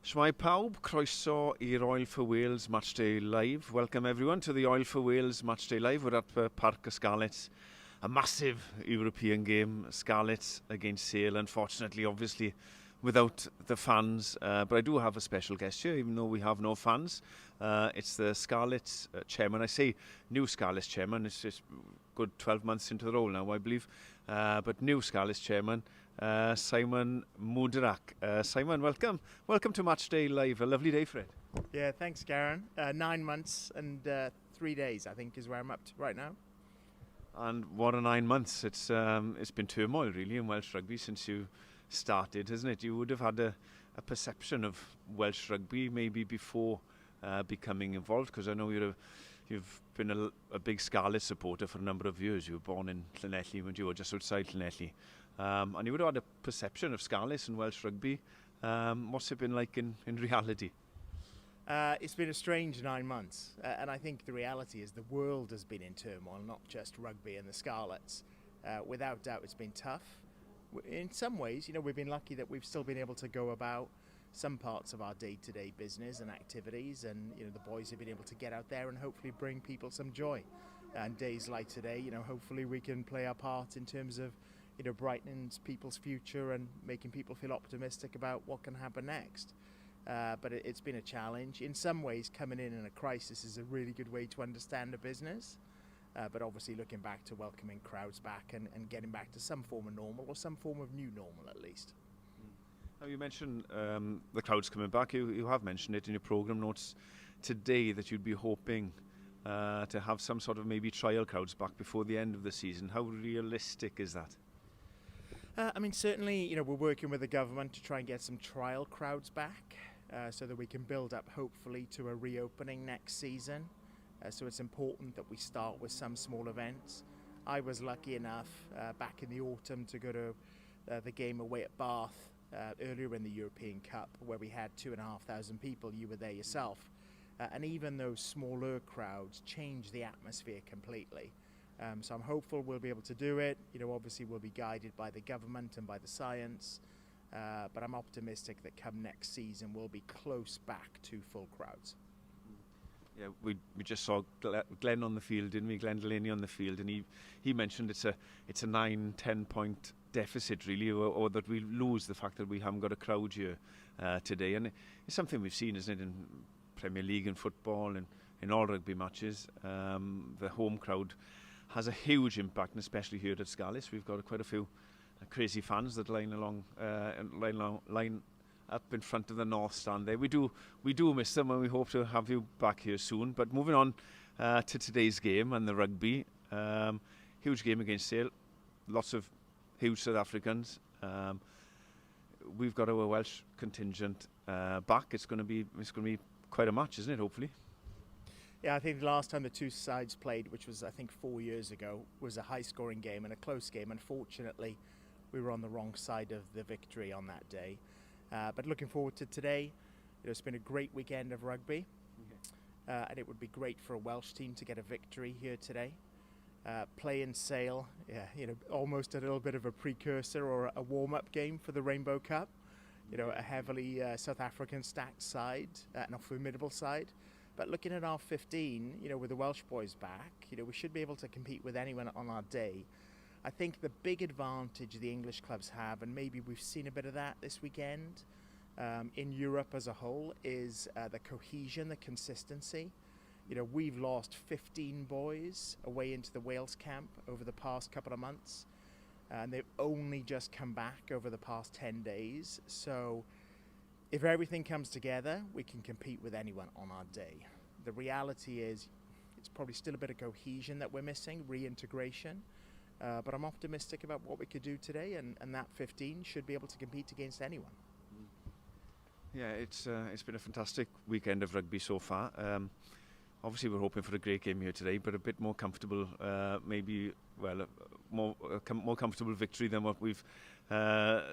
Shmai pawb, croeso i'r Oil for Wales Matchday Live. Welcome everyone to the Oil for Wales Matchday Live. We're at Parc y Scarlets, a massive European game, Scarlets against Sale. Unfortunately, obviously, without the fans. But I do have a special guest here, even though we have no fans. It's the Scarlets Chairman. I say new Scarlets Chairman. It's just good 12 months into the role now, I believe. But new Scarlets Chairman. Simon Muderack. Simon, welcome. Welcome to Matchday Live. A lovely day for it. Yeah, thanks, Garan. 9 months and 3 days, I think, is where I'm up to right now. And what a 9 months. It's been turmoil, really, in Welsh rugby since you started, hasn't it? You would have had a perception of Welsh rugby maybe before becoming involved, because I know you've been a big Scarlet supporter for a number of years. You were born in Llanelli, when you were just outside Llanelli. And you would have had a perception of Scarlets and Welsh rugby. What's it been like in reality? It's been a strange 9 months, and I think the reality is the world has been in turmoil, not just rugby and the Scarlets. Without doubt, it's been tough. In some ways, we've been lucky that we've still been able to go about some parts of our day-to-day business and activities, and the boys have been able to get out there and hopefully bring people some joy. And days like today, hopefully we can play our part in terms of brightening people's future and making people feel optimistic about what can happen next. But it's been a challenge. In some ways, coming in a crisis is a really good way to understand a business. But obviously looking back to welcoming crowds back and getting back to some form of normal, or some form of new normal at least. Now, you mentioned the crowds coming back. You have mentioned it in your programme notes today that you'd be hoping to have some sort of maybe trial crowds back before the end of the season. How realistic is that? Certainly, we're working with the government to try and get some trial crowds back so that we can build up, hopefully, to a reopening next season. So it's important that we start with some small events. I was lucky enough back in the autumn to go to the game away at Bath earlier in the European Cup, where we had 2,500 people. You were there yourself. And even those smaller crowds changed the atmosphere completely. So I'm hopeful we'll be able to do it. Obviously we'll be guided by the government and by the science, but I'm optimistic that come next season we'll be close back to full crowds. Yeah, we just saw Glenn on the field, didn't we? Glenn Delaney on the field, and he mentioned it's a 9-10 point deficit really, or that we lose the fact that we haven't got a crowd here today, and it's something we've seen, isn't it, in Premier League and football and in all rugby matches. The home crowd has a huge impact, and especially here at Scarlets. We've got quite a few crazy fans that line up in front of the North Stand there. We do miss them, and we hope to have you back here soon. But moving on to today's game and the rugby, huge game against Sale, lots of huge South Africans. We've got our Welsh contingent back. It's going to be quite a match, isn't it? Hopefully. Yeah, I think the last time the two sides played, which was I think 4 years ago, was a high-scoring game and a close game. Unfortunately, we were on the wrong side of the victory on that day. But looking forward to today. It's been a great weekend of rugby, and it would be great for a Welsh team to get a victory here today. Play in Sale, almost a little bit of a precursor or a warm-up game for the Rainbow Cup. A heavily South African stacked side, and a formidable side. But looking at our 15, with the Welsh boys back, we should be able to compete with anyone on our day. I think the big advantage the English clubs have, and maybe we've seen a bit of that this weekend in Europe as a whole, is the cohesion, the consistency. We've lost 15 boys away into the Wales camp over the past couple of months, and they've only just come back over the past 10 days. So if everything comes together, we can compete with anyone on our day. The reality is it's probably still a bit of cohesion that we're missing, reintegration. But I'm optimistic about what we could do today, and that 15 should be able to compete against anyone. Yeah, it's been a fantastic weekend of rugby so far. Obviously, we're hoping for a great game here today, but a bit more comfortable, more comfortable victory than what we've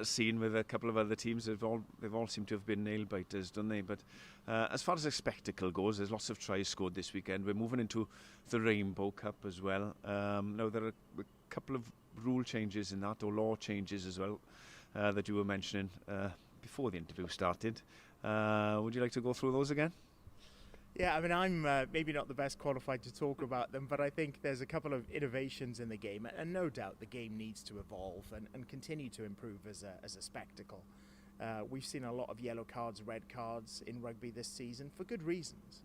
seen with a couple of other teams. They've all seemed to have been nail biters, don't they? But as far as the spectacle goes, there's lots of tries scored this weekend. We're moving into the Rainbow Cup as well. Now there are a couple of rule changes in that, or law changes as well, that you were mentioning before the interview started. Would you like to go through those again? Yeah, I mean, I'm maybe not the best qualified to talk about them, but I think there's a couple of innovations in the game, and no doubt the game needs to evolve and continue to improve as a spectacle. We've seen a lot of yellow cards, red cards in rugby this season for good reasons.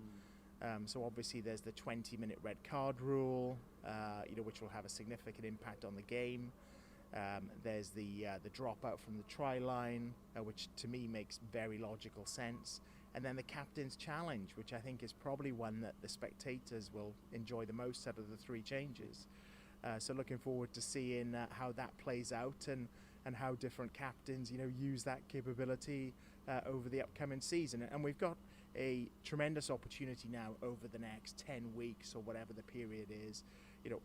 So obviously there's the 20-minute red card rule, which will have a significant impact on the game. There's the dropout from the try line, which to me makes very logical sense. And then the captain's challenge, which I think is probably one that the spectators will enjoy the most out of the three changes. So looking forward to seeing how that plays out and how different captains, use that capability over the upcoming season. And we've got a tremendous opportunity now over the next 10 weeks or whatever the period is.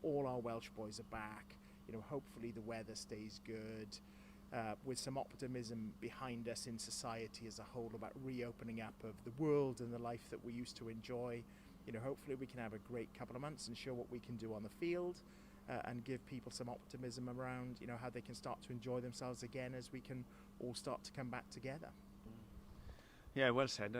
All our Welsh boys are back. Hopefully the weather stays good. With some optimism behind us in society as a whole about reopening up of the world and the life that we used to enjoy. Hopefully we can have a great couple of months and show what we can do on the field and give people some optimism around, how they can start to enjoy themselves again as we can all start to come back together. Yeah, well said.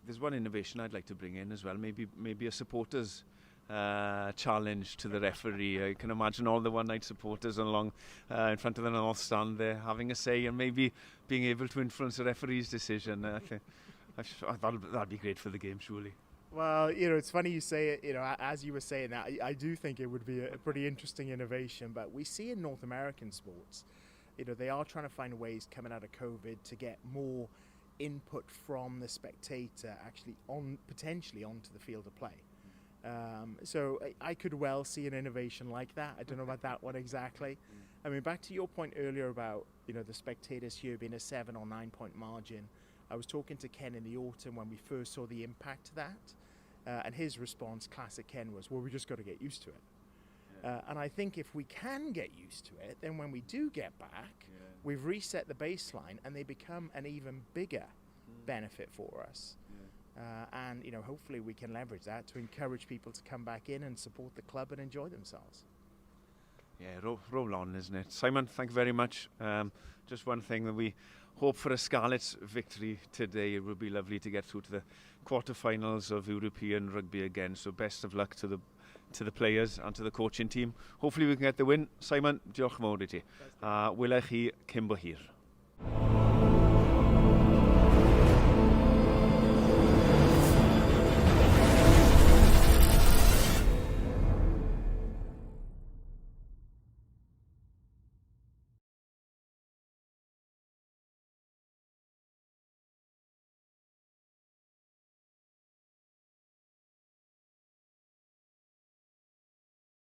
There's one innovation I'd like to bring in as well. Maybe a supporters challenge to the referee. I can imagine all the one-night supporters along in front of the North Stand there having a say and maybe being able to influence the referee's decision. I think that'd be great for the game, surely. Well, it's funny you say it, as you were saying that, I do think it would be a pretty interesting innovation, but we see in North American sports, they are trying to find ways coming out of COVID to get more input from the spectator actually potentially onto the field of play. So I could well see an innovation like that. I don't know about that one exactly. I mean, back to your point earlier about, the spectators here being a 7 or 9 point margin. I was talking to Ken in the autumn when we first saw the impact of that. And his response, classic Ken, was, well, we just got to get used to it. And I think if we can get used to it, then when we do get back, we've reset the baseline and they become an even bigger benefit for us. And hopefully we can leverage that to encourage people to come back in and support the club and enjoy themselves. Yeah, roll on, isn't it? Simon, thank you very much. Just one thing, that we hope for a Scarlets victory today. It would be lovely to get through to the quarterfinals of European rugby again. So best of luck to the players and to the coaching team. Hopefully we can get the win. Simon, diolch yn fawr i ti. Wela chi cyn bo hir.